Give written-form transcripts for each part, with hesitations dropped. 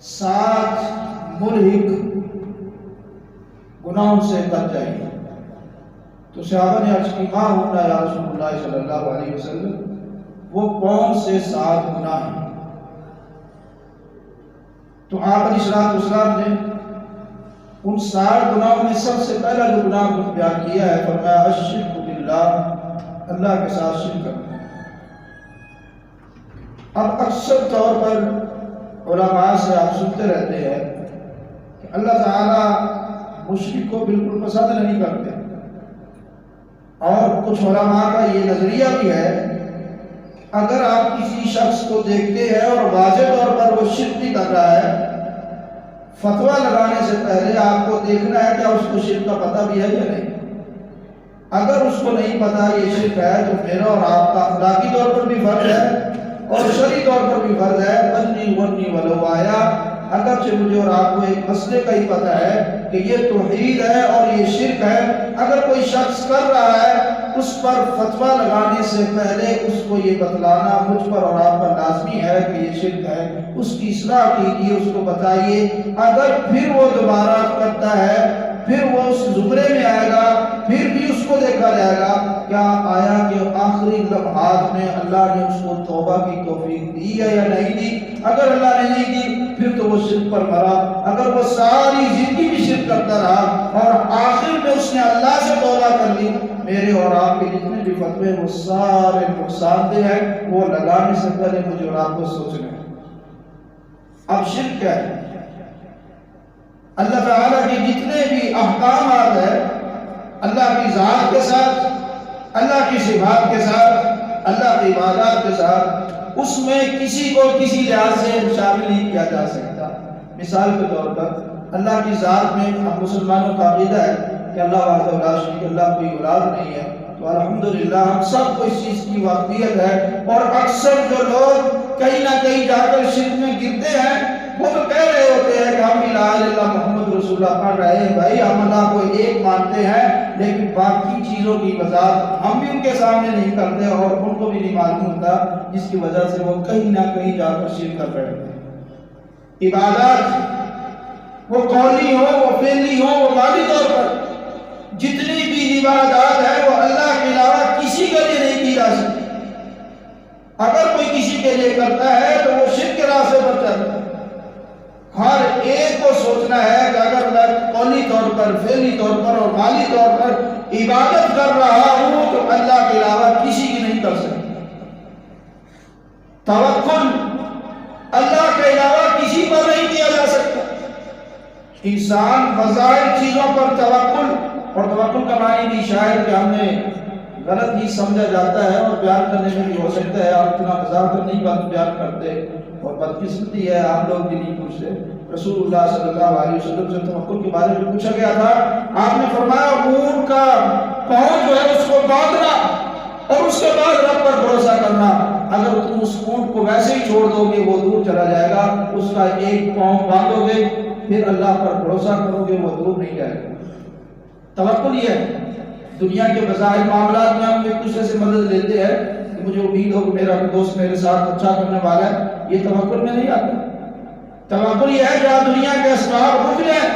7 ملحق گناہوں سے بچ جائیے۔ تو صحابہ نے عرض کی ماں ہونا یا رسول اللہ صلی اللہ علیہ وسلم، وہ کون سے 7 گناہ ہیں؟ تو آپ علیہ السلام نے ان 7 گناہوں میں سب سے پہلا جو گناہ کو بیان کیا ہے، فرمایا الشرک باللہ، اللہ کے ساتھ شرک کرنا۔ اب اکثر طور پر علماء سے آپ سنتے رہتے ہیں کہ اللہ تعالیٰ مشرک کو بالکل پسند نہیں کرتے، اور کچھ علماء کا یہ نظریہ بھی ہے اگر آپ کسی شخص کو دیکھتے ہیں اور واضح طور پر وہ شرک بھی کر رہا ہے، فتویٰ لگانے سے پہلے آپ کو دیکھنا ہے کہ اس کو شرک کا پتہ بھی ہے یا نہیں۔ اگر اس کو نہیں پتہ یہ شرک ہے تو میرا اور آپ کا اخلاقی طور پر بھی فرض ہے اور شرعی طور پر بھی فرض ہے، بجنی ورنی ولو آیا، اگرچہ مجھے اور آپ کو ایک مسئلے کا ہی پتہ ہے کہ یہ توحید ہے اور یہ شرک ہے، اگر کوئی شخص کر رہا ہے اس پر فتویٰ لگانے سے پہلے اس کو یہ بتلانا مجھ پر اور آپ پر لازمی ہے کہ یہ شرک ہے، اس کی اصلاح کیجیے، اس کو بتائیے۔ اگر پھر وہ دوبارہ کرتا ہے، پھر وہ اس زمرے میں آئے گا، پھر بھی اس کو دیکھا جائے گا کیا آیا کہ آخری لمحات میں اللہ نے اس کو توبہ کی توفیق دی ہے یا نہیں دی۔ اگر اللہ نے نہیں دی پھر تو وہ شرک پر مرا، اگر وہ ساری زندگی بھی شرک کرتا رہا اور آخر میں اس نے اللہ سے توبہ کر لی، میرے اور آپ کے جتنے بھی فتوے وہ سارے نقصان دہ ہیں، وہ لگانے سے پہلے مجھے اور آپ کو سوچنا ہے۔ اب شرک کیا ہے؟ اللہ تعالیٰ کے جتنے بھی احکامات ہیں اللہ کی ذات کے ساتھ، اللہ کی صفات کے ساتھ، اللہ کی عبادات کے ساتھ، اس میں کسی کو کسی لحاظ سے شامل نہیں کیا جا سکتا۔ مثال کے طور پر اللہ کی ذات میں ہم مسلمانوں کا عقیدہ ہے کہ اللہ وحدہ لا شریک، اللہ کوئی اولاد نہیں ہے، تو الحمدللہ ہم سب کو اس چیز کی واقفیت ہے، اور اکثر جو لوگ کہیں نہ کہیں جا کر شرک میں گرتے ہیں وہ تو کہہ رہے ہوتے ہیں کہ ہم بھی لا الہ الا اللہ محمد رسول اللہ پڑھ رہے ہیں، بھائی ہم اللہ کو ایک مانتے ہیں، لیکن باقی چیزوں کی وضاحت ہم بھی ان کے سامنے نہیں کرتے اور ان کو بھی نہیں معلوم ہوتا، جس کی وجہ سے وہ کہیں نہ کہیں جا کر شرک کر بیٹھتے ہیں۔ عبادات وہ قولی ہو، وہ فعلی ہو، وہ مالی طور پر جتنی بھی عبادات ہے وہ اللہ کے علاوہ کسی کے لیے نہیں کی جا سکتی۔ اگر کوئی کسی کے لیے کرتا ہے تو وہ شرک کے راستے پر چلتا ہے۔ ہر ایک کو سوچنا ہے کہ اگر میں قولی طور پر، فعلی طور پر اور مالی طور پر عبادت کر رہا ہوں تو اللہ کے علاوہ کسی کی نہیں کر سکتا۔ توکل اللہ کے علاوہ کسی پر نہیں کیا جا سکتا۔ انسان بظاہر چیزوں پر توکل، اور توکل کا معنی بھی شاید کہ ہم نے غلط ہی سمجھا جاتا ہے اور بیان کرنے میں بھی ہو سکتا ہے آپ اتنا مزاح کر نہیں بات بیان کرتے، اور بدقسمتی ہے آپ لوگ بھی نہیں پوچھتے۔ رسول اللہ صلی اللہ علیہ وسلم سے توکل کے بارے میں پوچھا گیا تھا، آپ نے فرمایا اونٹ کا پاؤں جو ہے اس کو باندھنا اور اس کے بعد رب پر بھروسہ کرنا۔ اگر تم اس اونٹ کو ویسے ہی چھوڑ دو گے وہ دور چلا جائے گا، اس کا ایک پاؤں باندھو گے پھر اللہ پر بھروسہ کرو گے وہ دور نہیں جائے گا۔ توکل یہ ہے۔ دنیا کے بظاہر معاملات میں ہم ایک دوسرے سے مدد لیتے ہیں کہ مجھے امید ہو کہ میرا دوست میرے ساتھ اچھا کرنے والا ہے، یہ توکل میں نہیں آتا۔ توکل یہ ہے جہاں دنیا کے اسباب رک جائیں،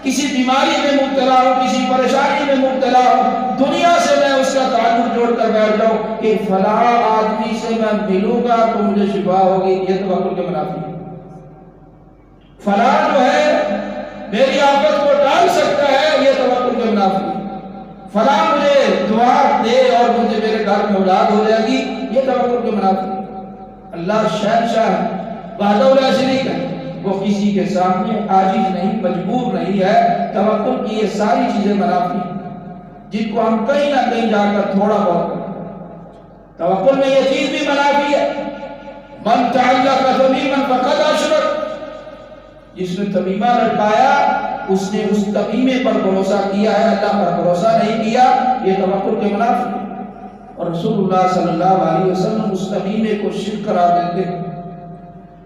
کسی بیماری میں مبتلا ہوں، کسی پریشانی میں مبتلا ہوں، دنیا سے میں اس کا تعلق جوڑ کر بیٹھ جاؤں کہ فلاں آدمی سے میں ملوں گا تو مجھے شفا ہوگی، یہ توکل کے منافی ہے۔ فلاں جو ہے میری آفت کو ٹال سکتا ہے، یہ توکل کے منافی ہے۔ فلاں مجھے دعا دے اور مجھے میرے گھر میں اولاد ہو جائے گی، یہ توکل کے منافی ہے۔ اللہ شہنشاہ ہے، وحدہ لا شریک ہے، وہ کسی کے سامنے عاجز نہیں، مجبور نہیں ہے۔ توکل کی یہ ساری چیزیں منافی ہیں جن کو ہم کہیں نہ کہیں جا کر تھوڑا بہت کرتے ہیں۔ توکل میں یہ چیز بھی منافی ہے، من تعلق تمیما فقد اشرک، جس نے تمیمہ لٹکایا اس نے اس تمیمے پر بھروسہ کیا ہے، اللہ پر بھروسہ نہیں کیا، یہ توکل کے منافی ہے۔ اور رسول اللہ صلی اللہ علیہ وسلم اس تمیمے کو شرک قرار دیتے ہیں۔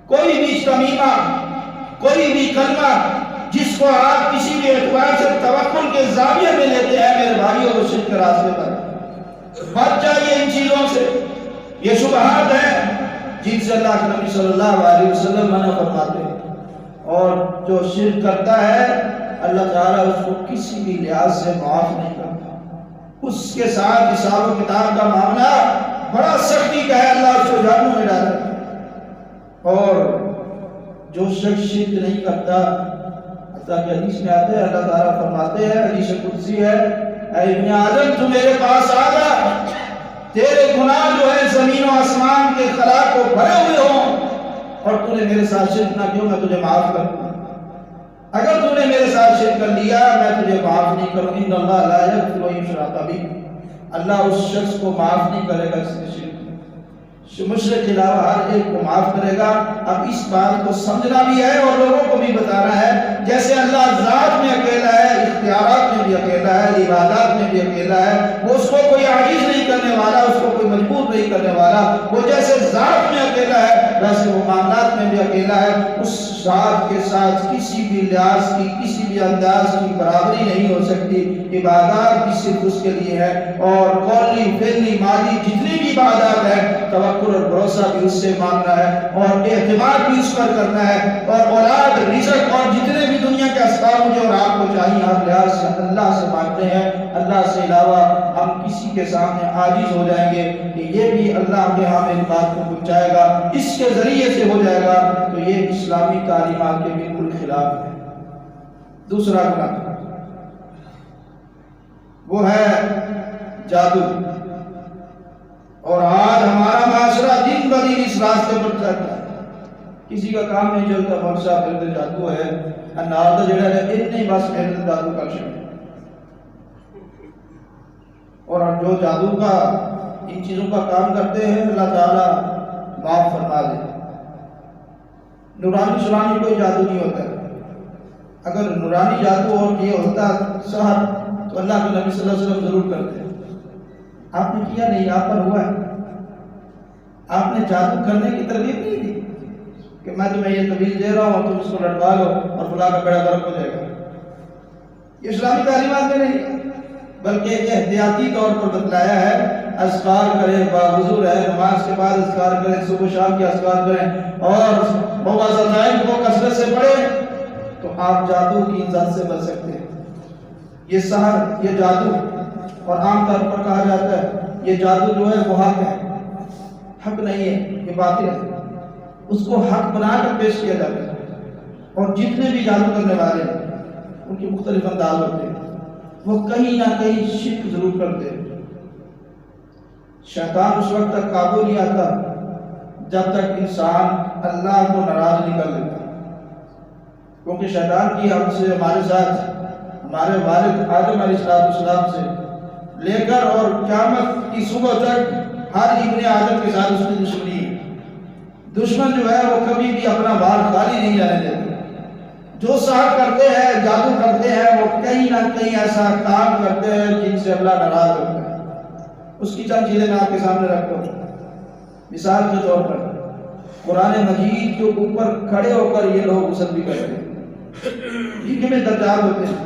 کوئی بھی تمیمہ، کوئی بھی کلمہ جس کو آپ کسی بھی اعتبار سے توکل کے زاویے میں لیتے ہیں، میرے بھائیوں کو شرک کے راستے پر بچ جائیے ان چیزوں سے۔ یہ شبہات ہیں جن سے اللہ کے نبی صلی اللہ علیہ وسلم منع فرماتے ہیں۔ اور جو شرک کرتا ہے اللہ تعالیٰ اس کو کسی بھی لحاظ سے معاف نہیں کرتا. اس کے ساتھ حساب و کتاب کا معاملہ بڑا سختی کا ہے، اللہ اس کو جہنم میں ڈالتا ہے. اور جو شخص شرک نہیں کرتا، حتیٰ کہ حدیث میں آتے ہیں اللہ تعالیٰ فرماتے ہیں، حدیث قدسی ہے، اے ابن آدم تو میرے پاس آ جا، تیرے گناہ جو ہے زمین و آسمان کے خلا کو بھرے ہوئے ہوں اور تو نے میرے ساتھ شرک نہ کیوں، میں تجھے معاف کر دوں. اگر تو نے میرے ساتھ شرک کر لیا میں تجھے معاف نہیں کروں. ان اللہ لا یغفر ان یشرک به، اللہ اس شخص کو معاف نہیں کرے گا جس نے شرک کیا، مشرک کے علاوہ ہر ایک کو معاف کرے گا. اب اس بات کو سمجھنا بھی ہے اور لوگوں کو بھی بتانا ہے. جیسے اللہ ذات میں اکیلا ہے، اختیارات میں بھی اکیلا ہے، عبادات میں بھی اکیلا ہے، وہ اس کو کوئی عاجز نہیں کرنے والا، اس کو کوئی مجبور نہیں کرنے والا. وہ جیسے ذات میں اکیلا ہے ویسے وہ معاملات میں بھی اکیلا ہے. اس ذات کے ساتھ کسی بھی لحاظ کی، کسی بھی انداز کی برابری نہیں ہو سکتی. عبادات بھی صرف اس کے لیے ہے، اور قولی فعلی مالی جتنی بھی عبادات ہے توکل اور بھروسہ بھی اس سے مانگنا ہے، اور اعتماد بھی اس پر کرنا ہے. اور اولاد، رزق اور جتنے بھی دنیا کے اسباب مجھے اور آپ کو چاہیے ہر لحاظ سے اللہ سے مانگتے ہیں. اللہ سے علاوہ ہم کسی کے سامنے عاجز ہو جائیں گے کہ یہ بھی اللہ کے ہاں میری بات کو پہنچائے گا، اس کے ذریعے سے ہو جائے گا، تو یہ اسلامی تعلیمات کے بالکل خلاف ہے. دوسرا گناہ وہ ہے جادو. اور آج ہمارا معاشرہ دن بدن اس راستے پر چلتا ہے. کسی کا کام نہیں چلتا، بخشا پھر جادو ہے انار جڑا ہے اتنے ہی بس پھر جادو کر سکتے. اور جو جادو کا ان چیزوں کا کام کرتے ہیں اللہ تعالیٰ معاف فرما دے. نورانی شرانی کوئی جادو نہیں ہوتا. اگر نورانی جادو اور یہ ہوتا سحر تو اللہ کے نبی صلی اللہ علیہ وسلم ضرور کرتے. آپ نے کیا نہیں، آپ پر ہوا ہے. آپ نے جادو کرنے کی ترغیب نہیں دی کہ میں تمہیں یہ تویز دے رہا ہوں اور تم اس کو لٹوا لو اور فلاں کا بیڑا غرق ہو جائے گا. یہ اسلامی تعلیمات میں نہیں، بلکہ احتیاطی طور پر بتلایا ہے. اذکار کریں، باوضو رہیں، نماز کے بعد اذکار کریں، صبح شام کے اذکار کریں اور موعظتائن کو کثرت سے پڑھیں تو آپ جادو کی ذات سے بچ سکتے ہیں. یہ سحر، یہ جادو، اور عام طور پر کہا جاتا ہے یہ جادو جو ہے وہ حق ہے. حق نہیں ہے، یہ باطل ہے. اس کو حق بنا کر پیش کیا جاتا ہے. اور جتنے بھی جادو کرنے والے ہیں ان کے مختلف انداز ہوتے ہیں، وہ کہیں نہ کہیں شرک ضرور کرتے ہیں. شیطان اس وقت تک قابو نہیں آتا جب تک انسان اللہ کو ناراض نہیں کر لیتا. کیونکہ شیطان کی ہم سے، ہمارے ساتھ، ہمارے والد آدم علیہ السلام سے لے کر اور قیامت کی صبح تک ہر ابن آدم کے ساتھ اس کی دشمنی ہے. دشمن جو ہے وہ کبھی بھی اپنا بار خالی نہیں جانے دیتے. جو سحر کرتے ہیں، جادو کرتے ہیں، وہ کہیں نہ کہیں ایسا کام کرتے ہیں جن سے اللہ ناراض ہوتا ہے. اس کی چند چیزیں میں آپ کے سامنے رکھتا ہوں. مثال کے طور پر قرآن مجید کے اوپر کھڑے ہو کر یہ لوگ غسل بھی کرتے ہیں. ٹھیک میں درجات ہوتے ہیں.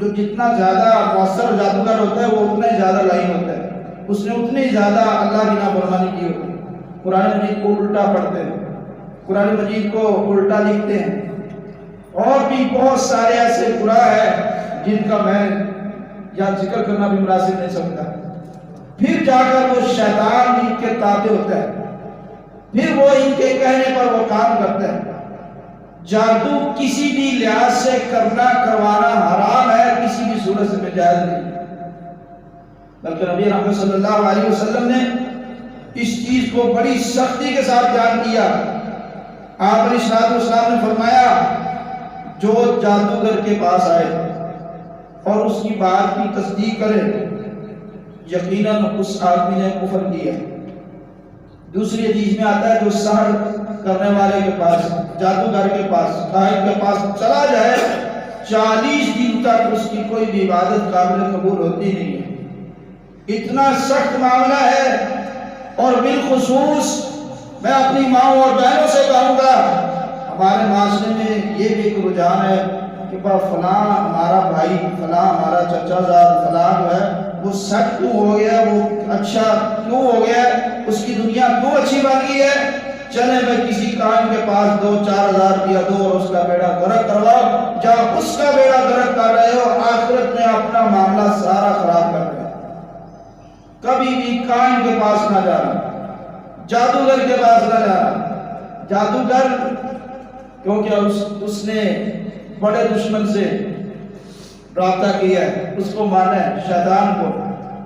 جو جتنا زیادہ مؤثر جادوگر ہوتا ہے وہ اتنا ہی زیادہ لائن ہوتا ہے، اس نے اتنی زیادہ اللہ کی نافرمانی کی ہوتی ہے. قرآن مجید کو الٹا پڑھتے ہیں، قرآن مجید کو الٹا لکھتے ہیں، اور بھی بہت سارے ایسے گناہ ہیں جن کا میں یا ذکر کرنا بھی مناسب نہیں سمجھتا. پھر جا کر وہ شیطان ان کے تابع ہوتا ہے، پھر وہ ان کے کہنے پر وہ کام کرتا ہے. جادو کسی بھی لحاظ سے کرنا کروانا حرام ہے، کسی بھی صورت سے جائز نہیں. بلکہ نبی رحمت صلی اللہ علیہ وسلم نے اس چیز کو بڑی سختی کے ساتھ بیان کیا. آپ علیہ السلام نے فرمایا جو جادوگر کے پاس آئے اور اس کی بات کی تصدیق کرے یقیناً اس آدمی نے کفر کیا. دوسری حدیث میں آتا ہے جو سحر کرنے والے کے پاس، جادوگر کے پاس، کاہن کے پاس چلا جائے 40 دن تک اس کی کوئی بھی عبادت قابل قبول ہوتی نہیں ہے. اتنا سخت معاملہ ہے. اور بالخصوص میں اپنی ماں اور بہنوں سے کہوں گا، ہمارے معاشرے میں یہ بھی ایک رجحان ہے کہ فلاں ہمارا بھائی، فلاں ہمارا چچا زاد، فلاں جو ہے وہ سچ کیوں ہو گیا، وہ اچھا کیوں ہو گیا، اس کی دنیا کیوں اچھی بن گئی ہے. چلے میں کسی کائن کے پاس 2-4 ہزار روپیہ دو اور اس کا بیڑا غرق کرواؤ، جب اس کا بیڑا غرق کر رہے ہو آخرت میں اپنا معاملہ سارا خراب کر رہے ہو۔ کبھی بھی کائن کے پاس نہ جانا، جادوگر کے پاس نہ جانا۔ جادوگر کیونکہ اس نے بڑے دشمن سے رابطہ کیا ہے، اس کو مانا ہے شیطان کو،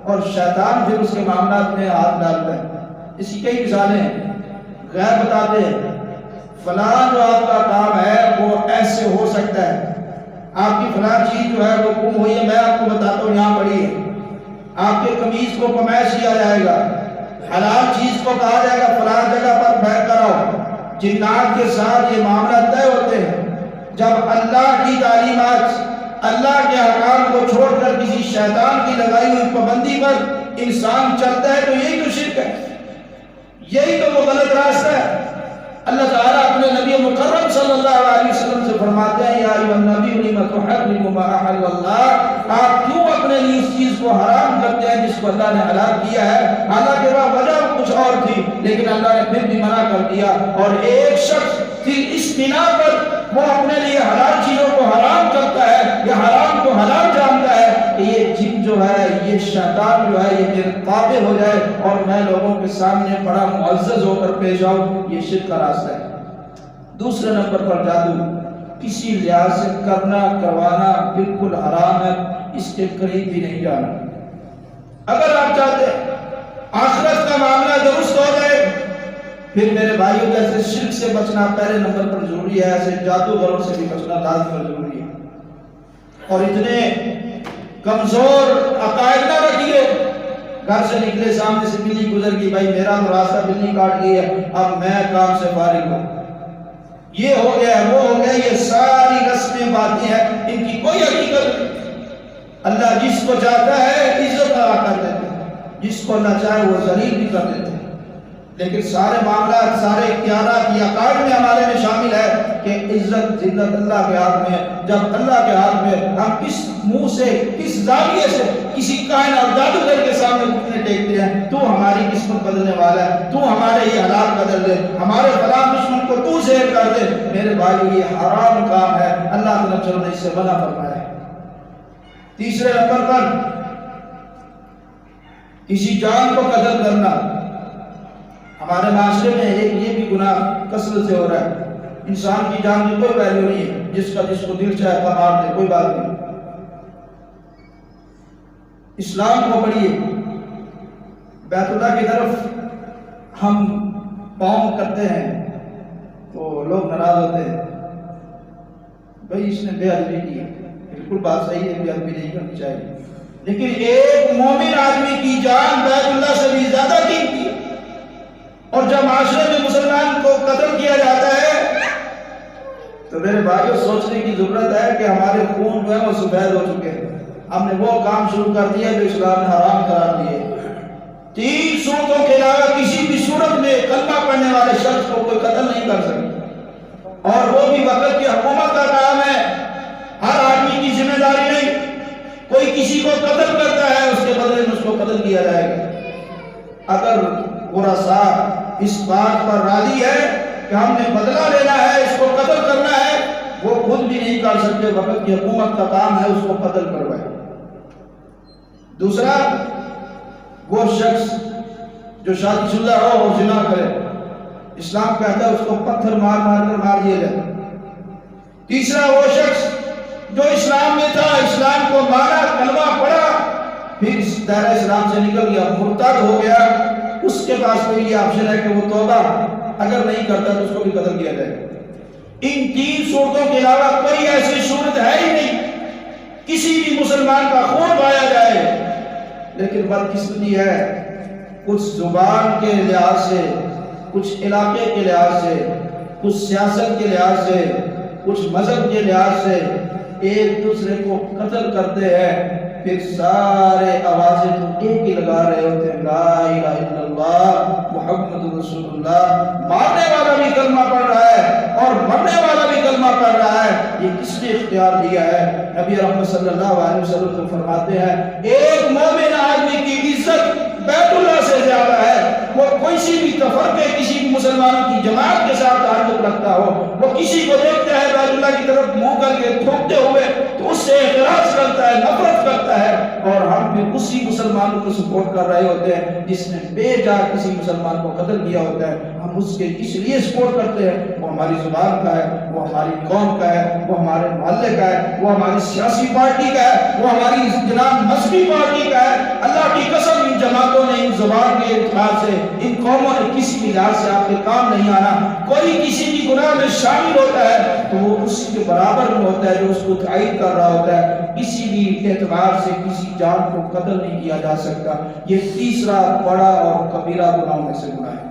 اور شیطان پھر اس کے معاملات میں ہاتھ ڈالتا ہے۔ اسی کئی مثالیں ہیں، غیب بتاتے ہیں فلاں جو آپ کا کام ہے وہ ایسے ہو سکتا ہے، آپ کی فلاں چیز جو ہے وہ گم ہوئی ہے، میں آپ کو بتاتا ہوں یہاں پڑی ہے، آپ کے قمیض کو قمیص کیا جائے گا، حلال چیز کو کہا جائے گا فلاں جگہ پر پھینک کر آؤ۔ جنات کے ساتھ یہ معاملہ طے ہوتے ہیں۔ جب اللہ کی تعلیمات، اللہ کے احکام کو چھوڑ کر کسی شیطان کی لگائی ہوئی پابندی پر انسان چلتا ہے تو یہی تو شرک ہے، یہی تو وہ غلط راستہ ہے۔ اللہ تعالیٰ اپنے نبی مکرم صلی اللہ علیہ وسلم سے فرماتے ہیں یا ایھا النبی لم تحرم ما احل اللہ، آپ کیوں اپنے لیے اس چیز کو حرام کرتے ہیں جس کو اللہ نے حلال کیا ہے؟ حالانکہ وہ وجہ کچھ اور تھی لیکن اللہ نے پھر بھی منع کر دیا۔ اور ایک شخص اس بنا پر وہ اپنے لیے حلال چیزوں کو حرام کرتا ہے یا حرام کو حلال جانتا ہے کہ یہ جن جو ہے، یہ شیطان جو ہے یہ میرے تابع ہو جائے اور میں لوگوں کے سامنے بڑا معزز ہو کر پیش آؤں، یہ شرک کا راستہ ہے۔ دوسرے نمبر پر جادو کسی لحاظ سے کرنا کروانا بالکل حرام ہے، اس کے قریب بھی نہیں جانا۔ اگر آپ چاہتے ہیں آخرت کا معاملہ درست ہو جائے، پھر میرے بھائیوں جیسے شرک سے بچنا پہلے نمبر پر ضروری ہے، ایسے جادوگروں سے بھی بچنا لازم اور ضروری ہے۔ اور اتنے کمزور عقائد نہ رکھیے، گھر سے نکلے سامنے سے بلی گزر گئی، بھائی میرا تو راستہ بلی کاٹ گئی ہے، اب میں کام سے فارغ ہوں، یہ ہو گیا وہ ہو گیا، یہ ساری رسمیں باتیں ہیں، ان کی کوئی حقیقت نہیں۔ اللہ جس کو چاہتا ہے عزت عطا کر دیتے ہیں، جس کو نہ چاہے وہ ذلیل بھی کر دیتے ہیں۔ لیکن سارے معاملات، سارے اختیارات یہ عقائد میں ہمارے میں شامل ہے کہ عزت ذلت اللہ کے ہاتھ میں۔ جب اللہ کے ہاتھ میں، ہم کس منہ سے، کس زاویے سے کسی کائن اور جادوگر کے سامنے گھٹنے ٹیکتے ہیں، تو ہماری قسمت بدلنے والا ہے، تو ہمارے یہ حالات بدل دے، ہمارے فلاں دشمن کو تو زہر کر دے، میرے بھائی یہ حرام کام ہے، اللہ تعالیٰ چلو نے اس سے منع فرمایا ہے۔ تیسرے نمبر پر کسی جان کو قتل کرنا، ہمارے معاشرے میں ایک یہ بھی گناہ کثرت سے ہو رہا ہے۔ انسان کی جان کی کوئی ویلیو نہیں ہے، جس کو دل چاہے مار دے، کوئی بات نہیں۔ اسلام کو پڑھیے، بیت اللہ کی طرف ہم پاؤں کرتے ہیں تو لوگ ناراض ہوتے ہیں، بھائی اس نے بے ادبی کی ہے۔ بالکل بات صحیح ہے، بے ادبی نہیں کرنی چاہیے، لیکن ایک مومن آدمی کی جان بیت اللہ سے بھی زیادہ قیمتی ہے۔ اور جب معاشرے میں مسلمان کو قتل کیا جاتا ہے تو میرے بھائیوں سوچنے کی ضرورت ہے کہ ہمارے خون جو ہے وہ سفید ہو چکے ہیں، ہم نے وہ کام شروع کر دیا جو اسلام نے حرام قرار دیے۔ 3 صورتوں کے علاوہ کسی بھی صورت میں کلمہ پڑھنے والے شخص کو کوئی قتل نہیں کر سکتا، اور وہ بھی وقت کی حکومت کا کام ہے، ہر آدمی کی ذمہ داری نہیں۔ کوئی کسی کو قتل کرتا ہے اس کے بدلے میں اس کو قتل کیا جائے گا۔ اگر قرصا اس بات پر راضی ہے کہ ہم نے بدلہ لینا ہے، اس کو قتل کرنا ہے، وہ خود بھی نہیں کر سکتے، وقت کی حکومت کا کام ہے اس کو قتل کروائے۔ دوسرا، وہ شخص جو شادی شدہ ہو اور زنا کرے، اسلام کہتا ہے اس کو پتھر مار مار کر مار دیا جائے۔ تیسرا، وہ شخص جو اسلام میں تھا، اسلام کو مانا، کلمہ پڑھا، پھر دائرہ اسلام سے نکل گیا، مرتد ہو گیا، اس کے پاس کوئی یہ آپشن ہے کہ وہ توبہ اگر نہیں کرتا تو اس کو بھی قتل کیا جائے۔ ان 3 صورتوں کے علاوہ کوئی ایسی صورت ہے ہی نہیں کسی بھی مسلمان کا خون بہایا جائے۔ لیکن بدقسمتی ہے، کچھ زبان کے لحاظ سے، کچھ علاقے کے لحاظ سے، کچھ سیاست کے لحاظ سے، کچھ مذہب کے لحاظ سے ایک دوسرے کو قتل کرتے ہیں، پھر سارے آوازیں تو ایک ہی لگا رہے ہوتے ہیں، لا الہ الا اللہ محمد رسول اللہ۔ مارنے والا بھی کلمہ پڑھ رہا ہے اور مرنے والا بھی کلمہ پڑھ رہا ہے، یہ کس نے اختیار دیا ہے؟ نبی رحمت صلی اللہ علیہ وسلم تو فرماتے ہیں ایک مومن آدمی کی عزت بیت اللہ سے زیادہ ہے۔ وہ کسی بھی تفرقے، کسی بھی مسلمانوں کی جماعت کے ساتھ تعلق رکھتا ہو، وہ کسی کو دیکھتا ہے بیت اللہ کی طرف منہ کر کے تھوکتے ہوئے تو اس سے اعتراض کرتا ہے، نفرت کرتا ہے، اور ہم بھی اسی مسلمانوں کو سپورٹ کر رہے ہوتے ہیں جس نے بے جا کسی مسلمان کو قتل کیا ہوتا ہے۔ ہم اس کے اس لیے سپورٹ کرتے ہیں، وہ ہماری زبان کا ہے، وہ ہماری قوم کا ہے، وہ ہمارے محلے کا ہے، وہ ہماری سیاسی پارٹی کا ہے، وہ ہماری جناب مذہبی پارٹی کا ہے۔ اللہ کی قسم ان جماعتوں نے، ان زبان کے اعتبار سے، ان قوموں نے کسی بھی لحاظ سے آپ کے کام نہیں آنا۔ کوئی کسی بھی گناہ میں شامل ہوتا ہے تو وہ اسی کے برابر میں ہوتا ہے جو اس کو تائید کر رہا ہوتا ہے۔ کسی بھی اعتبار سے کسی جان کو قتل نہیں کیا جا سکتا۔ یہ تیسرا بڑا اور کبیرہ گناہوں میں سے گناہ ہے۔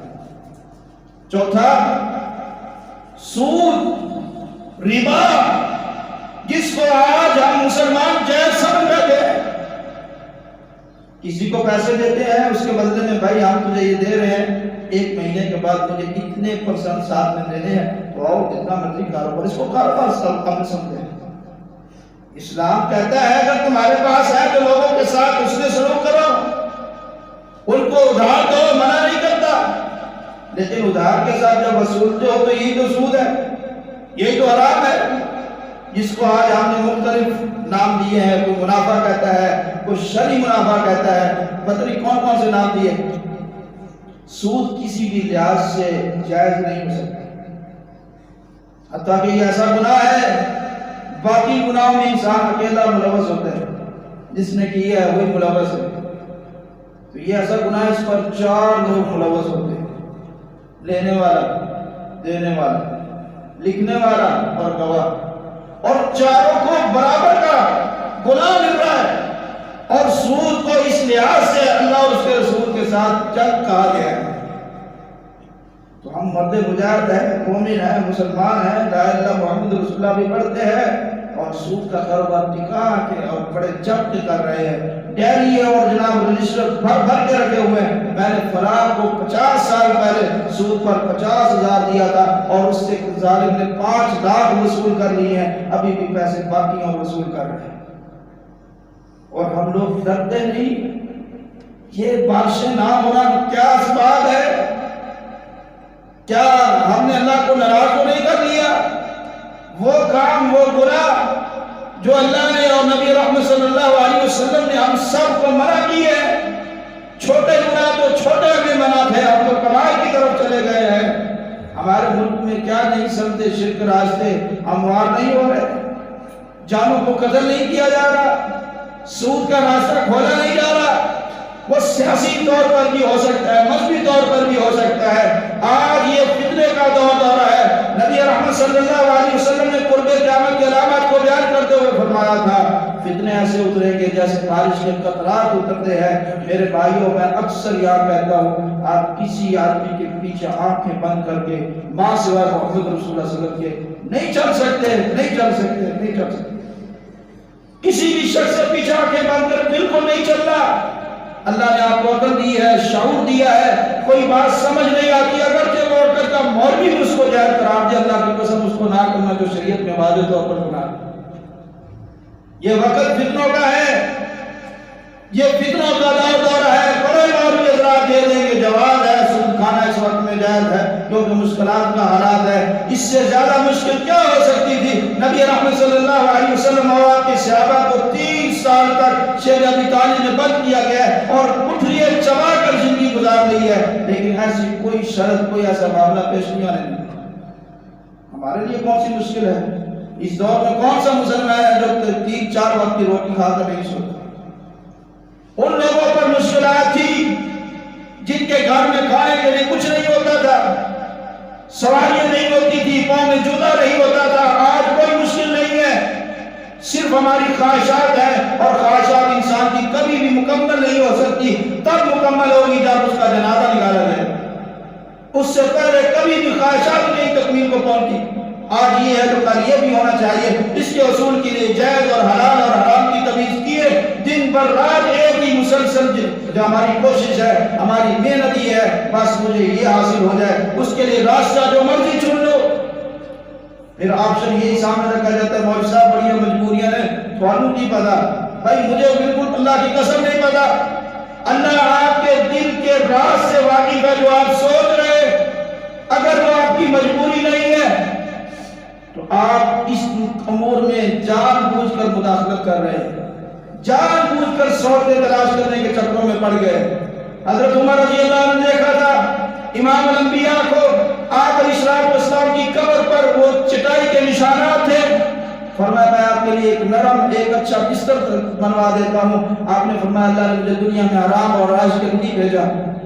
چوتھا، سود، ربا، جس کو آج ہم مسلمان جائز سمجھ بیٹھے ہیں۔ کسی کو پیسے دیتے ہیں، اس کے بدلے میں بھائی ہم تجھے یہ دے رہے ہیں، 1 مہینے کے بعد مجھے اتنے % ساتھ میں دینے ہیں، تو آؤ کتنا مرضی کاروبار، اس کو کاروبار کم سمجھے۔ اسلام کہتا ہے اگر تمہارے پاس ہے تو لوگوں کے ساتھ اس نے سلوک کرو، ان کو ادھار دو، منع نہیں کرتا، لیکن ادھار کے ساتھ جب وصولتے ہو تو یہی تو سود ہے، یہی تو حرام ہے، جس کو آج ہم نے مختلف نام دیے ہیں۔ کوئی منافع کہتا ہے، کوئی شرعی منافع کہتا ہے، پتہ نہیں کون کون سے نام دیے۔ سود کسی بھی لحاظ سے جائز نہیں ہو سکتا، حتیٰ کہ یہ ایسا گناہ ہے، باقی گناہوں میں انسان اکیلا ملوث ہوتا ہے، جس نے کیا ہے وہی ملوث ہے، تو یہ ایسا گناہ اس پر 4 لوگ ملوث ہوتے ہیں، لینے والا، دینے والا، لکھنے والا اور گواہ، اور چاروں کو برابر کا گناہ مل رہا ہے۔ اور سود کو اس لحاظ سے اللہ اور اس کے رسول کے ساتھ جنگ کہا گیا ہے۔ تو ہم مرد مجاہد ہیں، مومن ہیں، مسلمان ہیں، لا الہ الا اللہ محمد رسول اللہ بھی پڑھتے ہیں، اور سود کا کاروبار ٹکا کے اور بڑے جب کے کر رہے ہیں، ڈیری اور جناب رجسٹر بھر کے رکھے ہوئے ہیں۔ میں نے فلاں کو 50 سال پہلے سود پر 50,000 دیا تھا اور اس سے ظالم نے 5 لاکھ وصول کر لیے ہیں، ابھی بھی پیسے باقی اور وصول کر رہے ہیں، اور ہم لوگ ڈرتے نہیں۔ یہ بارشیں نہ ہونا کیا اسباب ہے؟ کیا ہم نے اللہ کو ناراض تو نہیں کر لیا؟ وہ کام، وہ گناہ جو اللہ نے اور نبی رحمت صلی اللہ علیہ وسلم نے ہم سب کو منع کی ہے، چھوٹے گناہ تو چھوٹے بھی منع تھے، ہم تو کبائر کی طرف چلے گئے ہیں۔ ہمارے ملک میں کیا نہیں سمجھتے، شرک راستے ہموار نہیں ہو رہے، جانوں کو قتل نہیں کیا جا رہا، سود کا راستہ کھولا نہیں جا رہا۔ وہ سیاسی طور پر بھی ہو سکتا ہے، مذہبی طور پر بھی ہو سکتا ہے۔ آج یہ فتنے کا دور ہے۔ نبی رحمت صلی اللہ علیہ وسلم نے قرب قیامت کی علامات کو بیان کرتے ہوئے فرمایا تھا، فتنے ایسے اتریں گے جیسے بارش کے قطرات اترتے ہیں۔ میرے بھائیوں، میں اکثر یاد کہتا ہوں، آپ کسی آدمی کے پیچھے آنکھیں بند کر کے ماں سوائے محمد رسول اللہ صلی اللہ علیہ وسلم کے نہیں چل سکتے، نہیں چل سکتے، نہیں چل سکتے۔ کسی بھی شخص سے پیچھے آنکھیں بند کر بالکل نہیں چلنا۔ اللہ نے آپ کو عقل دی ہے، شعور دیا ہے، کوئی بات سمجھ نہیں آتی اگرچہ وہ عقل کا مولوی بھی اس کو جائز قرار دے، اللہ کی قسم اس کو نہ کرنا جو شریعت میں واضح طور پر گناہ ہے۔ یہ وقت فتنوں کا ہے، یہ فتنوں کا دور ہے۔ بڑے مولوی حضرات دے دیں گے جواز ہے، سود کھانا اس وقت میں جائز ہے کیونکہ مشکلات کا حالات ہے۔ اس سے زیادہ مشکل کیا ہو سکتی تھی؟ نبی رحمت صلی اللہ علیہ وسلم اور آپ کے صحابہ کو 3 سال تک شیر ابی طالب میں بند کیا گیا ہے اور گٹھلیاں چبا کر زندگی گزار لی ہے، لیکن ایسی کوئی شرط، کوئی ایسا معاملہ پیش نہیں آنے دیا۔ ہمارے لیے کون سی مشکل ہے؟ اس دور میں کون سا مسلمان ہے جو 3-4 وقت کی روٹی کھا کر نہیں سوتا؟ ان لوگوں پر مشکلات تھی جن کے گھر میں کھانے کے لیے کچھ نہیں ہوتا تھا، سواریاں نہیں ہوتی تھی، پاؤں میں جوتا نہیں ہوتا تھا۔ آج کوئی مشکل نہیں ہے، صرف ہماری خواہشات ہیں، اور خواہشات انسان کی کبھی بھی مکمل نہیں ہو سکتی، تب مکمل ہوگی جب اس کا جنازہ نکالا جائے، اس سے پہلے کبھی بھی خواہشات نہیں تکمیل کو پہنچتی۔ آج یہ ہے تو کل یہ بھی ہونا چاہیے۔ اس کے اصول کے لیے جائز اور حلال اور حرام کی تمیز کیے، دن بھر رات ایک ہی مسلسل جو ہماری کوشش ہے، ہماری محنت ہی ہے، بس مجھے یہ حاصل ہو جائے، اس کے لیے راستہ جو مرضی چن لو۔ پھر آپشن یہی سامنے رکھا جاتا ہے، مولوی صاحب بڑی مجبوریاں ہیں، تھوڑوں کی پتا، بھائی مجھے بالکل اللہ کی قسم نہیں پتا۔ اللہ آپ کے دل کے راز سے واقف ہے، جو آپ سوچ رہے امور میں جان بوجھ کر مداخلت کر رہے ہیں، جان بوجھ کر سوتے تلاش کرنے کے چکروں میں پڑ گئے۔ حضرت عمر رضی اللہ عنہ نے دیکھا تھا امام الانبیاء کو، آپ علیہ السلام کی قبر پر وہ چٹائی کے نشانات تھے۔ فرمایا میں آپ کے لیے ایک نرم ایک اچھا بستر بنوا دیتا ہوں۔ آپ نے فرمایا اللہ نے مجھے دنیا میں آرام اور عیش کے لیے بھیجا۔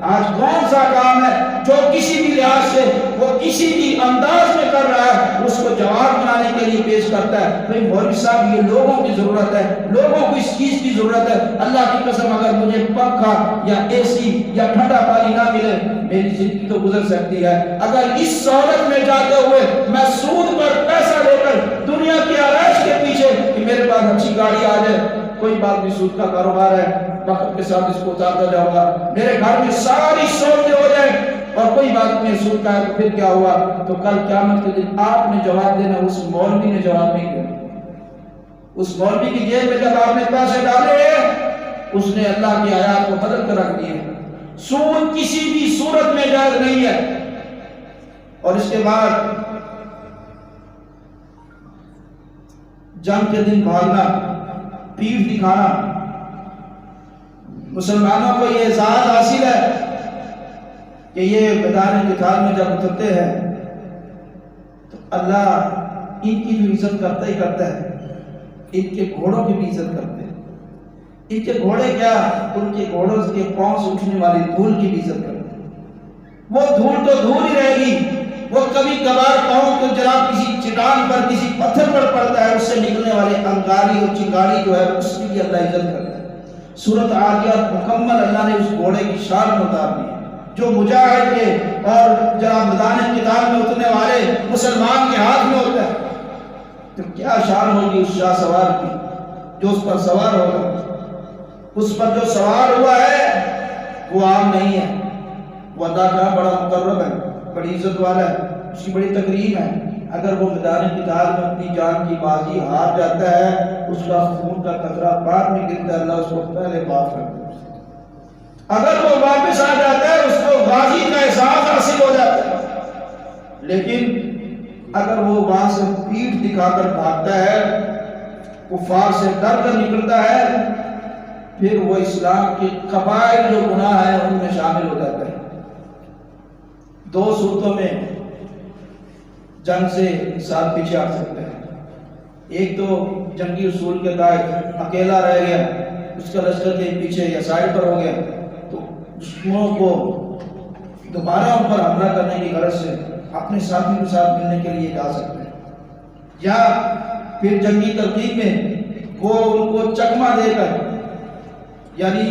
آج کون سا کام ہے جو کسی بھی لحاظ سے وہ کسی بھی انداز میں کر رہا ہے اس کو جواب بنانے کے لیے پیش کرتا ہے؟ بھئی مولوی صاحب یہ لوگوں کی ضرورت ہے، لوگوں کو اس چیز کی ضرورت ہے، اللہ کی قسم اگر مجھے پنکھا یا اے سی یا ٹھنڈا پانی نہ ملے میری زندگی تو گزر سکتی ہے۔ اگر اس سہولت میں جاتے ہوئے میں سود پر پیسہ لے کر دنیا کی آرائش کے پیچھے کہ میرے پاس اچھی گاڑی آ جائے، کوئی بات نہیں، سود کا کاروبار ہے، وقت کے ساتھ اس کو اتارتا جاؤں گا، میرے گھر میں ساری سہولتیں ہو جائیں اور کوئی بات نہیں، سود کا ہے تو پھر کیا ہوا؟ تو کل قیامت کے دن آپ نے جواب دینا، اس مولوی نے جواب نہیں دیا۔ اس مولوی کی جیب میں جب آپ نے پیسے ڈالے اس نے اللہ کی آیات کو بدل کر رکھ دیے۔ سود کسی بھی صورت میں جائز نہیں ہے۔ اور اس کے بعد جنگ کے دن بھاگنا، پیٹھ دکھانا، مسلمانوں کو یہ احساس حاصل ہے کہ یہ میدان قتال میں جب اترتے ہیں تو اللہ ان کی بھی عزت کرتا ہی کرتا ہے، ان کے گھوڑوں کی بھی عزت کرتے ہیں۔ ان کے گھوڑے کیا، ان کے گھوڑوں کے پاؤں سے اٹھنے والی دھول کی بھی عزت کرتے ہیں۔ وہ دھول تو دھول ہی رہے گی، وہ کبھی کبھار پاؤں کو جناب کسی چٹان پر کسی پتھر پر پڑتا ہے، اس سے نکلنے والے انگاری اور چنگاری جو ہے اس کی بھی اللہ عزت کرتا ہے۔ سورۃ عادیات مکمل اللہ نے اس گھوڑے کی شان میں اتار دی جو مجاہد کے اور جناب میدان قتال میں اترنے والے مسلمان کے ہاتھ میں ہوتا ہے۔ تو کیا شان ہوگی اس شاہ سوار کی جو اس پر سوار ہوگا؟ اس پر جو سوار ہوا ہے وہ عام نہیں ہے، وہ اللہ کا بڑا مقرب ہے، بڑی عزت والا ہے، اس کی بڑی تکریم ہے۔ اگر وہ میدان قتال میں اپنی جان کی بازی ہار جاتا ہے، اس کا خون کا قطرہ بعد میں گرتا ہے، اللہ اس کو پہلے معاف کر دیتا ہے۔ اگر وہ واپس آ جاتا ہے اس کو غازی کا احساس حاصل ہو جاتا ہے، لیکن اگر وہ وہاں سے پیٹھ دکھا کر بھاگتا ہے، کفار سے ڈر کر نکلتا ہے، پھر وہ اسلام کے قبائل جو گناہ ہیں ان میں شامل ہو جاتا ہے۔ دو صورتوں میں جنگ سے انسان پیچھے ہٹ سکتے ہیں۔ ایک تو جنگی اصول کے تحت اکیلا رہ گیا، اس کا لشکر کے پیچھے یا سائڈ پر ہو گیا تو دشمنوں کو دوبارہ ان پر حملہ کرنے کی غرض سے اپنے ساتھی کے ساتھ ملنے کے لیے جا سکتے ہیں، یا پھر جنگی ترتیب میں وہ ان کو چکمہ دے کر، یعنی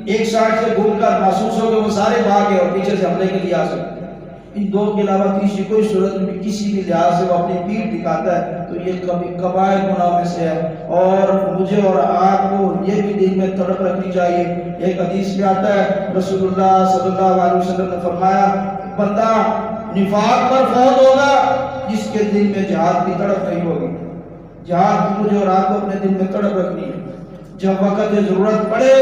ایک سائڈ سے گھوم کر محسوس ہو کہ وہ سارے بھاگ گئے اور پیچھے سے حملے کے لیے آ سکتے ہیں۔ ان دو کے علاوہ تیسری کوئی صورت میں بھی کسی بھی لحاظ سے وہ اپنی پیٹھ دکھاتا ہے تو یہ کبھی قبائل گناہ میں سے ہے۔ اور مجھے اور آپ کو یہ بھی دل میں تڑپ رکھنی چاہیے۔ ایک حدیث میں آتا ہے رسول اللہ صلی اللہ علیہ وسلم نے فرمایا بندہ نفاق پر فوت ہوگا جس کے دل میں جہاد کی تڑپ نہیں ہوگی۔ جہاد کی مجھے اور آپ کو اپنے دل میں تڑپ رکھنی ہے۔ جب وقت ضرورت پڑے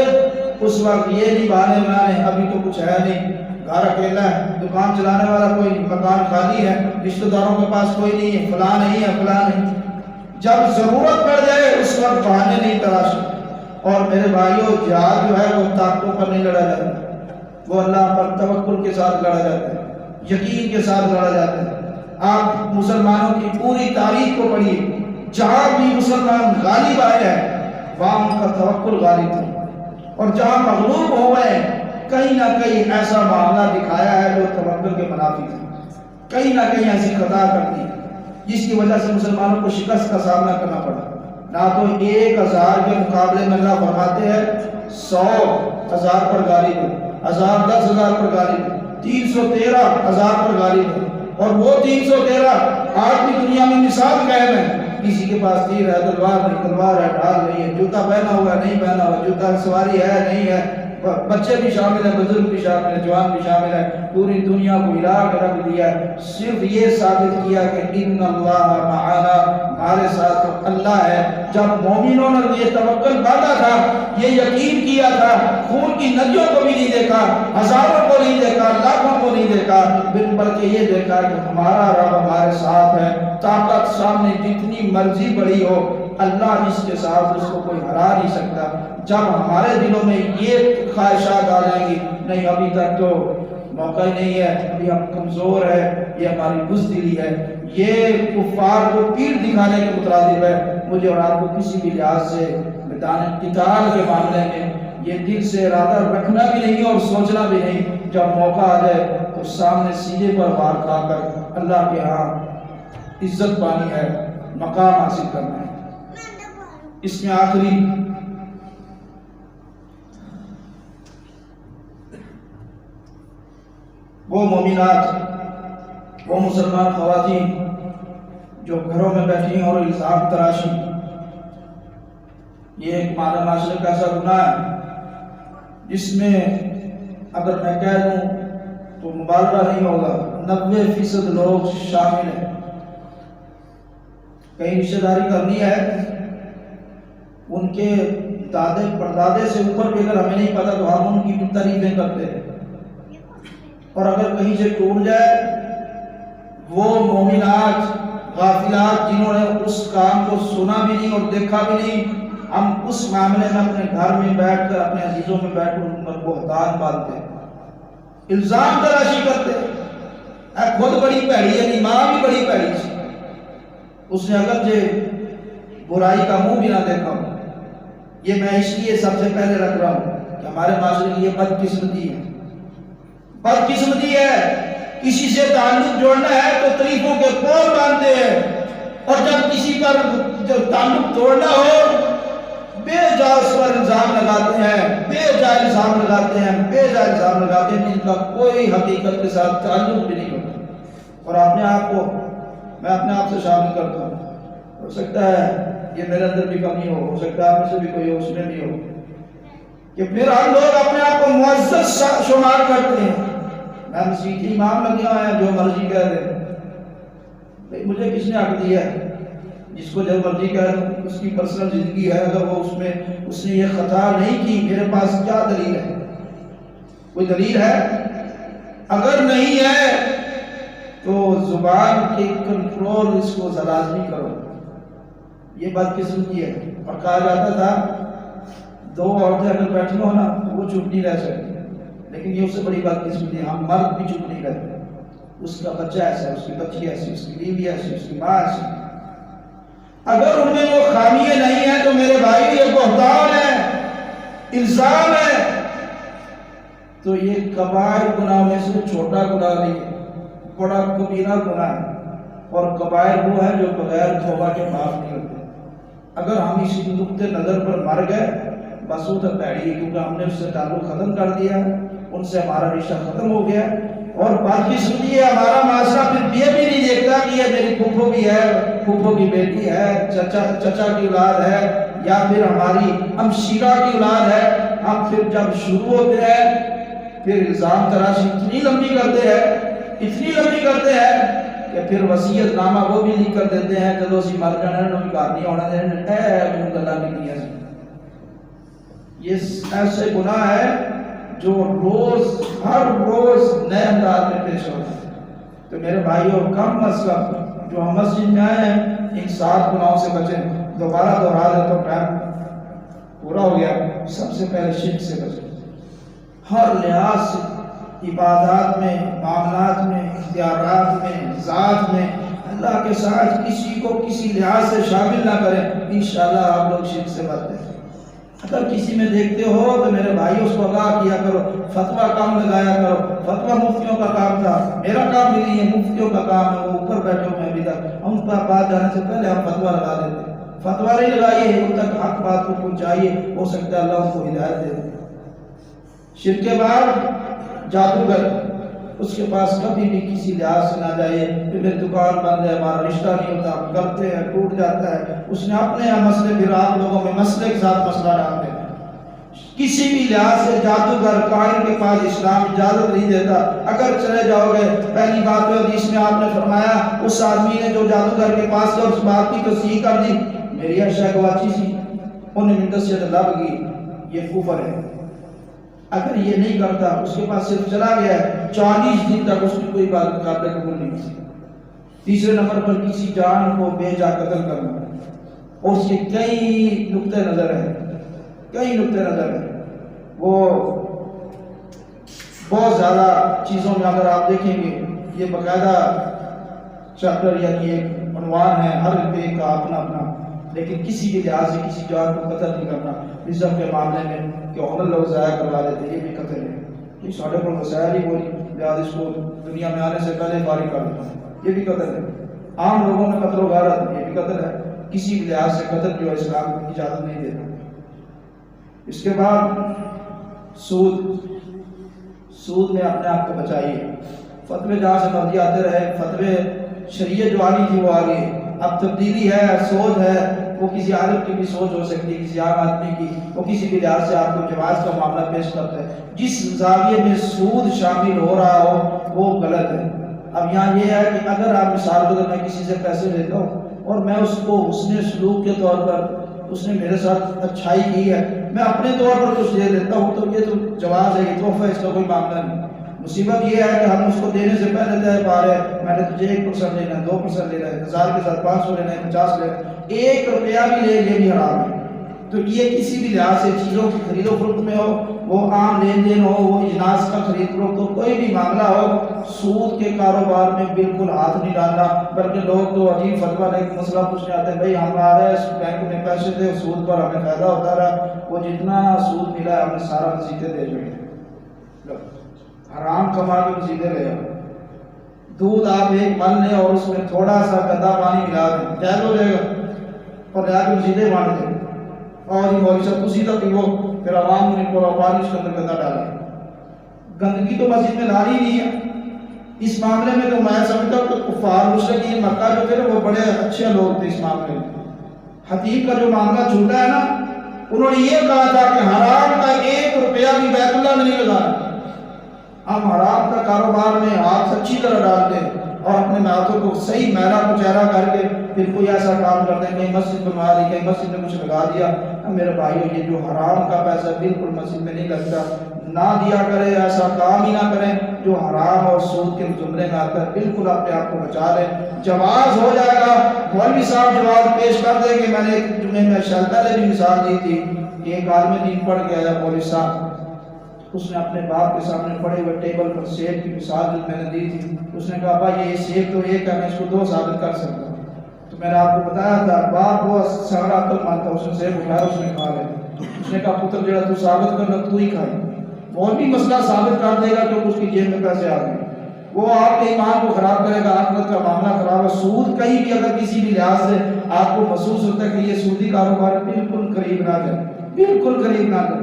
اس وقت یہ نہیں بہانے بنانے ابھی تو کچھ ہے نہیں، گھر اکیلا ہے، دکان چلانے والا کوئی نہیں، مکان خالی ہے، رشتہ داروں کے پاس کوئی نہیں ہے، فلاں نہیں ہے، فلاں نہیں۔ جب ضرورت پڑ جائے اس وقت بہانے نہیں تراشے۔ اور میرے بھائیوں جہاد جو ہے وہ طاقتوں پر نہیں لڑا جاتا، وہ اللہ پر توکل کے ساتھ لڑا جاتا ہے، یقین کے ساتھ لڑا جاتا ہے۔ آپ مسلمانوں کی پوری تاریخ کو پڑھیے، جہاں بھی مسلمان غالب آئے ہیں وہاں ان کا توکل غالب تھا، اور جہاں مغلوب ہوئے کہیں نہ کہیں ایسا معاملہ دکھایا ہے جو توکل کے منافی تھا، کہیں نہ کہیں ایسی خطا کرتی جس کی وجہ سے مسلمانوں کو شکست کا سامنا کرنا پڑا۔ نہ تو 1000 کے مقابلے میں اللہ فرماتے ہیں 100,000 پر غالب ہے، 1000 10,000 پر غالب ہے، 313,000 پر غالب ہے۔ اور وہ 313 آج بھی دنیا میں مثال قائم ہے، کسی کے پاس تیر ہے، تلوار نہیں، تلوار ہے، ڈھال نہیں ہے، جوتا پہنا ہوا ہے، نہیں پہنا ہوا، جوتا سواری ہے نہیں ہے، بچے بھی شامل ہیں، بزرگ بھی شامل ہیں، جوان بھی شامل ہیں، پوری دنیا کو ہلا کے رکھ دیا ہے، صرف یہ ثابت کیا کہ ان اللہ معنا، ہمارے ساتھ اللہ ہے۔ جب مومنوں نے یہ توکل باندھا تھا، یہ یقین کیا تھا، خون کی ندیوں کو بھی نہیں دیکھا، ہزاروں کو نہیں دیکھا، لاکھوں کو نہیں دیکھا، بلکہ یہ دیکھا کہ ہمارا رب ہمارے ساتھ ہے، طاقت سامنے جتنی مرضی بڑی ہو اللہ جس کے ساتھ اس کو کوئی ہرا نہیں سکتا۔ جب ہمارے دلوں میں یہ خواہشات آ جائیں گی، نہیں ابھی تک تو موقع ہی نہیں ہے، ابھی ہم کمزور ہے، یہ ہماری بزدلی ہے، یہ کفار کو پیٹھ دکھانے کے مترادف ہے، مجھے اور آپ کو کسی بھی لحاظ سے میدان قتال کے معاملے میں یہ دل سے ارادہ رکھنا بھی نہیں اور سوچنا بھی نہیں، جب موقع آ جائے تو سامنے سیدھے پر وار کھا کر اللہ کے ہاں عزت پانی ہے، مقام حاصل کرنا ہے۔ اس میں آخری وہ مومنات، وہ مسلمان خواتین جو گھروں میں بیٹھی اور الزام تراشی، یہ ایک معاشرے کا ایسا گناہ ہے جس میں اگر میں کہہ دوں تو مبالغہ نہیں ہوگا، 90% لوگ شامل ہیں۔ کہیں رشتہ داری کرنی ہے، ان کے دادے پردادے سے اوپر بھی اگر ہمیں نہیں پتا تو ہم ان کی تعریفیں کرتے ہیں، اور اگر کہیں سے ٹوٹ جائے وہ مومنات غافلات جنہوں نے اس کام کو سنا بھی نہیں اور دیکھا بھی نہیں، ہم اس معاملے میں اپنے گھر میں بیٹھ کر اپنے عزیزوں میں بیٹھ کر ان پر بہتان باندھتے ہیں، الزام تراشی کرتے ہیں۔ اے خود بڑی پیڑی ہے، ماں بھی بڑی پیڑی تھی، اس نے اگرچہ برائی کا منہ بھی نہ دیکھا ہو۔ یہ میں اس لیے سب سے پہلے رکھ رہا ہوں کہ ہمارے معاشرے کی یہ بدقسمتی ہے، بدقسمتی ہے۔ کسی سے تعلق جوڑنا ہے تو تعریفوں کے پول باندھتے ہیں، اور جب کسی پر جو تعلق توڑنا ہو بے جا اس پر الزام لگاتے ہیں، بے جا الزام لگاتے ہیں، بے جا الزام لگاتے ہیں جن کا کوئی حقیقت کے ساتھ تعلق بھی نہیں ہوتا۔ اور اپنے آپ کو میں اپنے آپ سے شامل کرتا ہوں، ہو سکتا ہے یہ میرے اندر بھی کمی ہو سکتا ہے آپ میں سے بھی کوئی ہو، اس میں بھی ہو، کہ پھر ہم لوگ اپنے آپ کو معزز شمار کرتے ہیں۔ میں مسیحی امام لگے ہوئے ہیں، جو مرضی کہہ دیں، مجھے کس نے حق دیا ہے؟ جس کو جو مرضی کہہ دیں، اس کی پرسنل زندگی ہے، اگر وہ اس نے یہ خطا نہیں کی، میرے پاس کیا دلیل ہے؟ کوئی دلیل ہے؟ اگر نہیں ہے تو زبان کے کنٹرول اس کو لازمی کرو۔ یہ بدقسمتی ہے، اور کہا جاتا تھا 2 عورتیں اگر بیٹھی ہو نا تو وہ چپ نہیں رہ سکتی، لیکن یہ اس سے بڑی بدقسمتی ہے، ہم مرد بھی چپ نہیں رہتے۔ اس کا بچہ ایسا ہے، اس کی بچی ایسی، اس کی بیوی ایسی، اس کی ماں ایسی، اگر ان میں وہ خامیاں نہیں ہیں تو میرے بھائی یہ بہتان ہے، الزام ہے، تو یہ کبائر گناہ میں سے چھوٹا گناہ نہیں ہے، بڑا کبیرہ گناہ ہے، اور کبائر وہ ہے جو بغیر توبہ کے معاف نہیں ہوتے۔ اگر ہم اسی نقطے نظر پر مر گئے بس وہ تو پیڑی ہے، کیونکہ ہم نے اس سے تعلق ختم کر دیا، ان سے ہمارا رشتہ ختم ہو گیا، اور بات کی سنی ہے ہمارا معاشرہ پھر یہ بھی نہیں دیکھتا کہ یہ میری پھوپھو بھی ہے، پھوپھو کی بیٹی ہے، چچا کی اولاد ہے، یا پھر ہماری ہمشیرہ کی اولاد ہے۔ ہم پھر جب شروع ہوتے ہیں پھر الزام تراشی اتنی لمبی کرتے ہیں کہ پھر وصیت نامہ وہ بھی لکھ کر دیتے ہیں جب اسی مر جانا ہے نوی کار نہیں ہونا دے میں گلا نہیں دیا۔ یہ ایسے گناہ ہے جو ہر روز نئے انداز میں پیش ہوتا ہے۔ تو میرے بھائیوں کم از کم جو ہم مسجد میں آئے ہیں ان 7 گناہوں سے بچیں۔ دوبارہ دہرا دے تو ٹائم پورا ہو گیا۔ سب سے پہلے شرک سے بچیں، ہر لحاظ سے، عبادات میں، معاملات میں، اختیارات میں، ذات میں اللہ کے ساتھ کسی کو کسی لحاظ سے شامل نہ کریں، انشاءاللہ آپ لوگ شرک سے بچ جائیں۔ اگر کسی میں دیکھتے ہو تو میرے بھائی اس کو آگاہ کیا کرو، فتویٰ کام لگایا کرو۔ فتویٰ مفتیوں کا کام تھا، میرا کام بھی نہیں ہے، مفتیوں کا کام ہے، وہ اوپر بیٹھے ہوئے ابھی تک، ہم پر بات جانے سے پہلے ہم فتویٰ لگا دیتے ہیں۔ فتویٰ نہیں لگائیے، ان تک حق بات کو پہنچائیے، ہو سکتا ہے اللہ ان کو ہدایت دے دے۔ شرک کے بعد جادوگر، اس کے پاس کبھی بھی کسی لحاظ سے نہ جائیے کہ میری دکان بند ہے، ہمارا رشتہ نہیں ہوتا، ہم کرتے ہیں ٹوٹ جاتا ہے، اس نے اپنے یہاں مسئلے، پھر آپ لوگوں میں مسئلے کے ساتھ مسئلہ ڈالتے ہیں۔ کسی بھی لحاظ سے جادوگر کاہن کے پاس اسلام اجازت نہیں دیتا۔ اگر چلے جاؤ گے، پہلی بات تو حدیث میں آپ نے فرمایا اس آدمی نے جو جادوگر کے پاس گیا اس بات کی تصدیق کر دی، میری اشیاء گواچی سی انہیں من دست لب گئی، یہ کفر ہے۔ اگر یہ نہیں کرتا، اس کے پاس صرف چلا گیا ہے 40 دن تک اس کی کوئی بات قابل قبول نہیں تھی۔ تیسرے نمبر پر کسی جان کو بے جا قتل کرنا، اور اس کے کئی نقطۂ نظر ہیں، وہ بہت زیادہ چیزوں میں اگر آپ دیکھیں گے یہ باقاعدہ چیپٹر یعنی ایک عنوان ہے، ہر ایک کا اپنا اپنا، لیکن کسی بھی لحاظ سے کسی جان کو قتل نہیں کرنا۔ رزق کے معاملے میں کہ عمر لوگ ضائع کروا دیتے، یہ بھی قتل ہے، یہ ساڑھے پر وسائل ہی بولی لہٰذا اس کو دنیا میں آنے سے پہلے فارغ کر دیتا ہے، یہ بھی قتل ہے۔ عام لوگوں میں قتل و غارت، یہ بھی قتل ہے، کسی بھی لحاظ سے قتل جو اسلام کو اجازت نہیں دیتا۔ اس کے بعد سود میں اپنے آپ کو بچائیے، فتوے جہاں سے مرضی آتے رہے، فتوے شریعت جو آنی تھی وہ آ گئی، اب تبدیلی ہے، سوچ ہے، وہ کسی عالم کی بھی سوچ ہو سکتی ہے، کسی عام آدمی کی، وہ کسی بھی لحاظ سے آپ کو جواز کا معاملہ پیش کرتا ہے، جس زاویے میں سود شامل ہو رہا ہو وہ غلط ہے۔ اب یہاں یہ ہے کہ اگر آپ مثال کے طور میں کسی سے پیسے لیتا ہوں اور میں اس کو حسن سلوک کے طور پر اس نے میرے ساتھ اچھائی کی ہے، میں اپنے طور پر کچھ دے دیتا ہوں تو یہ تو جواز ہے، یہ تحفہ، اس کا کوئی معاملہ نہیں۔ مصیبت یہ ہے کہ ہم اس کو دینے سے پہلے طے پا رہے ہیں، میں نے تجھے 1% لینا ہے، 2% لینا ہے، 1000 کے ساتھ 500 لینا ہے، 50 لینا ہے، 1 روپیہ بھی لے یہ بھی حرام ہے۔ تو یہ کسی بھی لحاظ سے چیزوں کی خرید و فروخت میں ہو، وہ عام لین دین ہو، وہ اجناس کا خرید فروخت ہو، کوئی بھی معاملہ ہو، سود کے کاروبار میں بالکل ہاتھ نہیں ڈالنا۔ بلکہ لوگ تو عجیب فتویٰ ایک مسئلہ پوچھنے آتے ہیں، بھائی ہمارے بینک میں پیسے تھے، سود پر ہمیں فائدہ ہوتا رہا، وہ جتنا سود ملا ہے ہم نے سارا مسیدیں دے چھوڑے، حرام کما کے مسیدیں لے آؤ۔ دودھ آپ ایک من لیں اور اس میں تھوڑا سا گندا پانی ملا دیں، جائز ہو جائے گا، اور لے کے مسیدیں بانٹ دیں، اور یہ مولوی صاحب اسی تک وہ پھر عوام نے پورا پانی اس کے اندر گندا ڈالا۔ گندگی تو مسجد میں ڈالی نہیں ہے۔ اس معاملے میں تو میں سمجھتا ہوں کہ کفار مشرکین مکہ جو تھے نا وہ بڑے اچھے لوگ تھے اس معاملے میں۔ خطیب کا جو معاملہ چھوٹا ہے نا، انہوں نے یہ کہا تھا کہ حرام کا 1 روپیہ بھی بیت اللہ میں نہیں لگانا۔ ہم حرام کا کاروبار میں ہاتھ اچھی طرح ڈال دیں اور اپنے ہاتھوں کو صحیح میلا کچیرا کر کے پھر کوئی ایسا کام کر دیں، کہیں مسجد بنوا دی، کہیں مسجد میں کچھ لگا دیا۔ میرے بھائیو، یہ جو حرام کا پیسہ بالکل مسجد میں نہیں لگتا، نہ دیا کرے، ایسا کام ہی نہ کریں جو حرام اور سود کے زمرے میں آتا ہے۔ بالکل اپنے آپ کو بچا لیں، جواز ہو جائے گا۔ مولوی صاحب جواز پیش کر دیں گے۔ میں نے ایک جمعے میں شاید پہلے بھی مثال دی تھی کہ ایک عالم دین پڑھ کے آیا مولوی صاحب، اس نے اپنے باپ کے سامنے پڑے ہوئے ٹیبل پر سیب کی مثال جو میں نے دی تھی، اس نے کہا بھائی یہ سیب تو ایک ہے، میں اس کو 2 ثابت کر سکتا ہوں۔ تو میں نے آپ کو بتایا تھا، باپ وہ سارا عقل مانتا، اس نے سیب اٹھایا، اس نے کھا لیا۔ اس نے کہا پتر جڑا تو ثابت کرنا تو ہی کھائی، وہ بھی مسئلہ ثابت کر دے گا کہ اس کی جیب میں پیسے آ گئے، وہ آپ کے ایمان کو خراب کرے گا، آخرت کا معاملہ خراب ہے۔ سود کہیں بھی اگر کسی بھی لحاظ سے آپ کو محسوس ہوتا ہے کہ یہ سودی کاروبار، بالکل قریب نہ جائے، بالکل قریب نہ جائے۔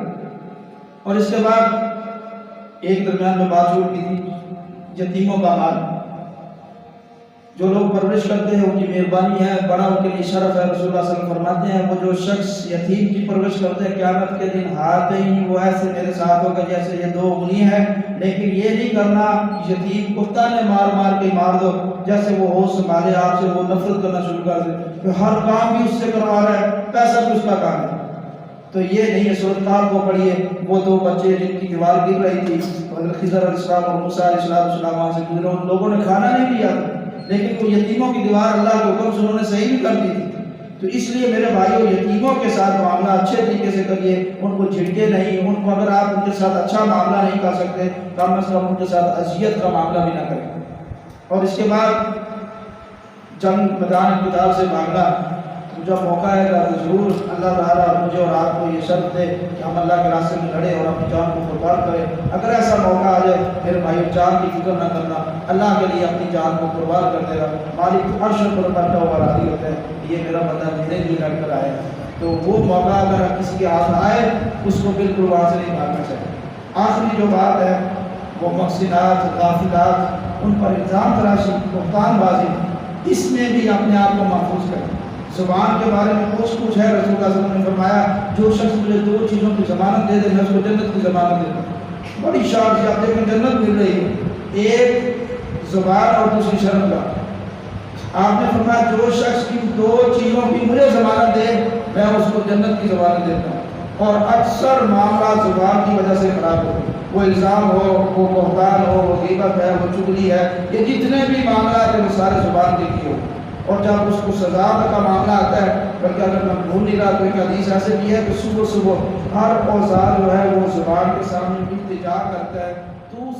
اور اس کے بعد ایک درمیان میں بات چھوڑ کی تھی، یتیموں کا مال جو لوگ پرورش کرتے ہیں ان کی مہربانی ہے، بڑا ان کے لیے شرف ہے۔ رسول اللہ صلی اللہ علیہ وسلم فرماتے ہیں وہ جو شخص یتیم کی پرورش کرتے ہیں قیامت کے دن ہاتھ ہی وہ ایسے میرے ساتھ ہوگا جیسے یہ 2 انگلی ہیں، لیکن یہ نہیں کرنا یتیم کو تانے مار مار کے مار دو جیسے وہ ہوش سنبھالے آپ سے وہ نفرت کرنا شروع کر دے، ہر کام بھی اس سے کروا رہا ہے، پیسہ بھی اس کا کام ہے۔ تو یہ نہیں ہے، سورۃ کہف کو پڑھیے، وہ 2 بچے جن کی دیوار گر رہی تھی، حضرت خضر علیہ السلام اور موسیٰ علیہ السلام وہاں سے گزرے، ان لوگوں نے کھانا نہیں دیا تھا، لیکن وہ یتیموں کی دیوار اللہ کے حکم سے انہوں نے صحیح بھی کر دی تھی۔ تو اس لیے میرے بھائیوں، یتیموں کے ساتھ معاملہ اچھے طریقے سے کریے، ان کو جھڑکے نہیں، ان کو اگر آپ ان کے ساتھ اچھا معاملہ نہیں کر سکتے کم از کم ان کے ساتھ اذیت کا معاملہ بھی نہ کریں۔ اور اس کے بعد جنگ میدان قتال سے بھاگنا، جب موقع ہے گا تو ضرور اللہ تعالیٰ مجھے اور آپ کو یہ شرط دے کہ ہم اللہ کے راستے میں لڑیں اور اپنی جان کو قربان کریں۔ اگر ایسا موقع آ جائے میرے بھائیو، جان کی فکر نہ کرنا، اللہ کے لیے اپنی جان کو قربان کر دے گا۔ مالک عرش پر بیٹھا ہوا راضی ہوتا ہے، یہ میرا بندہ میرے لیے لڑ کر آئے، تو وہ موقع اگر کسی کے ہاتھ آئے اس کو بالکل وہاں سے نہیں بھاگنا چاہیے۔ آخری جو بات ہے وہ محسنات، غافلات، ان پر الزام تراشی، بہتان بازی، اس میں بھی اپنے آپ کو محفوظ کریں۔ زبان کے بارے میں کچھ ہے، رسول اللہ صلی اللہ علیہ وسلم نے فرمایا جو شخص مجھے 2 چیزوں کی ضمانت دے دے میں اس کو جنت کی ضمانت دیتا ہوں۔ بڑی شان سے آپ دیکھیں جنت مل رہی ہے، ایک زبان اور دوسری شرم کا۔ آپ نے فرمایا جو شخص کی 2 چیزوں کی مجھے ضمانت دے میں اس کو جنت کی ضمانت دیتا ہوں۔ اور اکثر معاملہ زبان کی وجہ سے خراب ہوتے ہیں، وہ الزام ہو، وہ بہتان ہو، وہ غیبت ہے، وہ چغلی ہے، یہ جتنے بھی معاملات ہیں وہ سارے زبان دیکھی ہو. اور جب اس کو سزا کا معاملہ آتا ہے، بلکہ اگر میں بھول نہیں رہا تو ایک حدیث ایسے بھی ہے کہ صبح صبح ہر اوزار جو ہے وہ زبان کے سامنے التجا کرتا ہے. تو